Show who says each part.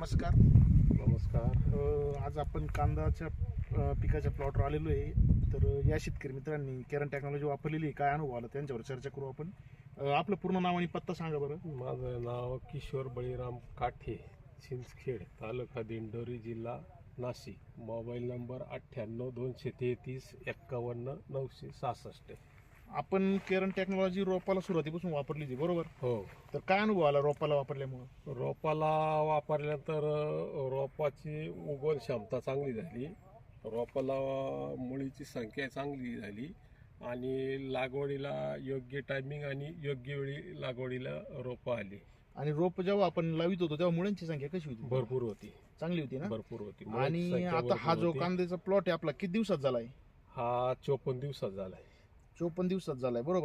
Speaker 1: नमस्कार. आज आपण कांद्याच्या पिकाच्या प्लॉटवर आलेलो आहे. तर या शेतकरी मित्रांनी केरन टेक्नॉलॉजी वापरलेली आहे, काय अनुभव आला त्यांच्यावर चर्चा करू आपण. आपलं पूर्ण नाव आणि पत्ता सांगा बरं.
Speaker 2: माझं नाव किशोर बळीराम काठे, चिंचखेड, तालुका दिंडोरी, जिल्हा नाशिक. Mobile number 98-233-51-966.
Speaker 1: आपण केरन टेक्नॉलॉजी रोपाला सुरुवातीपासून वापरली होती बरोबर.
Speaker 2: हो.
Speaker 1: तर काय अनुभव आला रोपाला वापरल्यामुळं?
Speaker 2: रोपाला वापरल्यानंतर रोपाची उगवण क्षमता चांगली झाली, रोपाला मुळीची संख्या चांगली झाली आणि लागवडीला योग्य टायमिंग आणि योग्य वेळी लागवडीला रोपं आली.
Speaker 1: आणि रोप जेव्हा आपण लावित होतो तेव्हा मुळांची संख्या कशी होती?
Speaker 2: भरपूर होती.
Speaker 1: चांगली होती ना?
Speaker 2: भरपूर होती.
Speaker 1: आणि आता हा जो कांद्याचा प्लॉट आहे आपला किती दिवसात झालाय?
Speaker 2: हा 54 दिवसात झालाय.
Speaker 1: 54 दिवसात झालाय बरोबर.